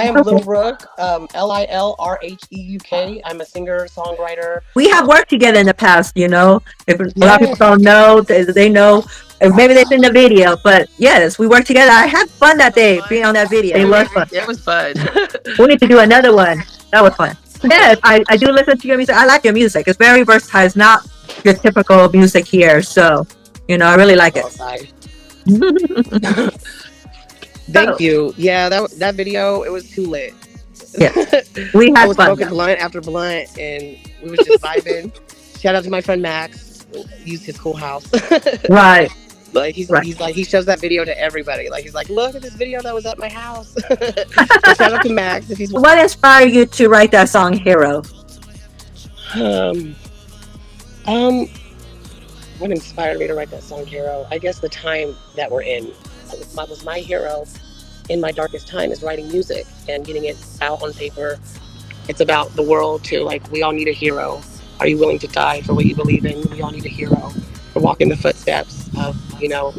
I am Okay. Lil Rheuk, Lilrheuk. I'm a singer, songwriter. We have worked together in the past, If a lot of people Yes, don't know, they know. Or maybe they've seen the video, but yes, we worked together. I had fun that day being on that video. It was fun. it was fun. We need to do another one. That was fun. Yes, I do listen to your music. I like your music. It's very versatile. It's not your typical music here. So, I really like it. Outside. So, Thank you. Yeah, that video, it was too lit. yeah, we I had was fun. smoking blunt after blunt, and we was just vibing. Shout out to my friend Max. Used his cool house. Right, Like right. he's like he shows that video to everybody. Like he's like, look at this video that was at my house. So shout out to Max if he's. What inspired you to write that song, Hero? Um, um, what inspired me to write that song, Hero? I guess the time that we're in. Was my hero in my darkest time is writing music and getting it out on paper. It's about the world too. Like we all need a hero. Are you willing to die for what you believe in? We all need a hero. We're walking the footsteps of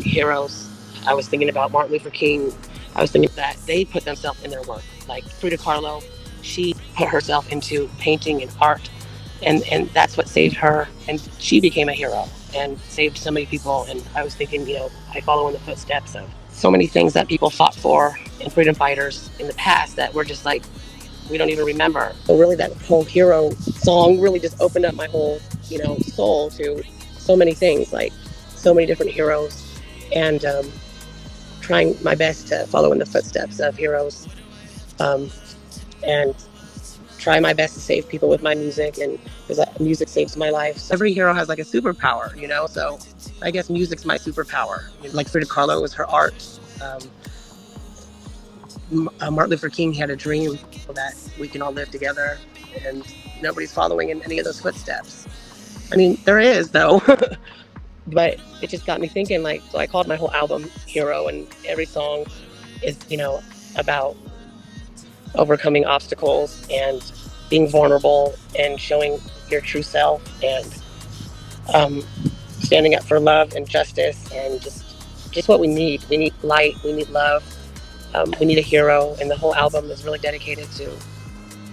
heroes. I was thinking about Martin Luther King. I was thinking that they put themselves in their work. Like Frida Kahlo, she put herself into painting and art, and that's what saved her. And she became a hero and saved so many people. And I was thinking, I follow in the footsteps of so many things that people fought for and freedom fighters in the past that we're just like we don't even remember. So really, that whole hero song really just opened up my whole soul to so many things, like so many different heroes, and trying my best to follow in the footsteps of heroes, and try my best to save people with my music, and because music saves my life. So every hero has like a superpower, so I guess music's my superpower. Like Frida Kahlo was her art. Martin Luther King had a dream that we can all live together, and nobody's following in any of those footsteps. I mean, there is though, but it just got me thinking. Like, so I called my whole album "Hero," and every song is, about overcoming obstacles and being vulnerable and showing your true self, and standing up for love and justice, and just what we need. We need light. We need love. We need a hero, and the whole album is really dedicated to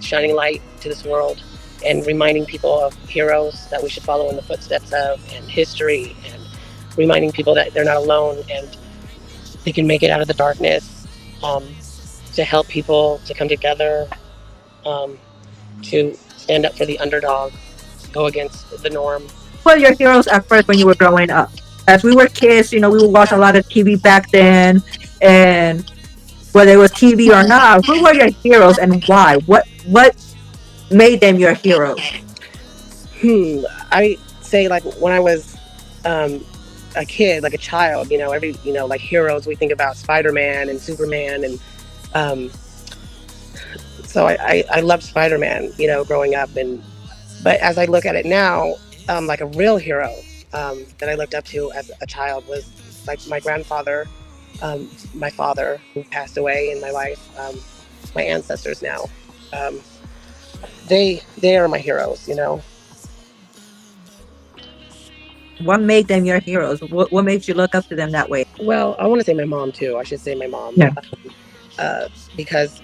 shining light to this world and reminding people of heroes that we should follow in the footsteps of, and history, and reminding people that they're not alone and they can make it out of the darkness, to help people to come together, to stand up for the underdog, go against the norm. Who were your heroes at first when you were growing up? As we were kids, we would watch a lot of TV back then, and whether it was TV or not, who were your heroes and why? What made them your heroes? I say, like, when I was a kid, like a child, every like heroes, we think about Spider-Man and Superman, and so I loved Spider-Man, growing up, but as I look at it now, like a real hero that I looked up to as a child was like my grandfather, my father who passed away in my life, my ancestors now. Um, they are my heroes. What made them your heroes? What made you look up to them that way? Well, I want to say my mom too. I should say my mom. Yeah. Because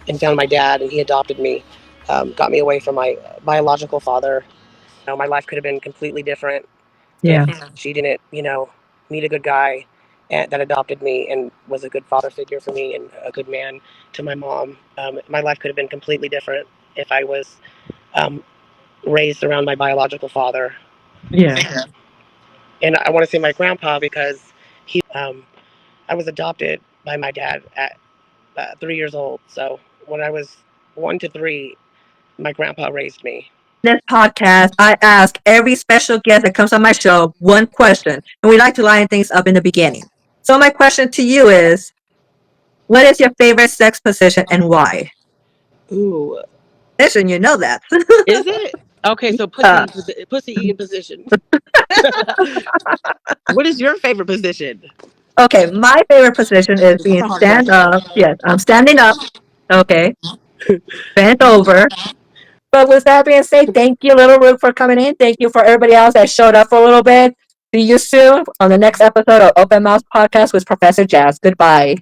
and found my dad, and he adopted me, got me away from my biological father. My life could have been completely different Yeah. if she didn't, meet a good guy that adopted me and was a good father figure for me and a good man to my mom. My life could have been completely different if I was um, raised around my biological father. Yeah. And I want to say my grandpa because I was adopted by my dad at 3 years old. So when I was 1 to 3, my grandpa raised me. This podcast, I ask every special guest that comes on my show one question, and we like to line things up in the beginning. So my question to you is, what is your favorite sex position and why? Ooh, Listen, you know that. is it? Okay, so Uh, pussy eating position. What is your favorite position? okay, my favorite position is That's being a hard stand question. up. Yes, I'm standing up. Okay, bent over. But with that being said, thank you, Little Rook, for coming in. Thank you for everybody else that showed up for a little bit. See you soon on the next episode of Open Mouse Podcast with Professor Jazz. Goodbye.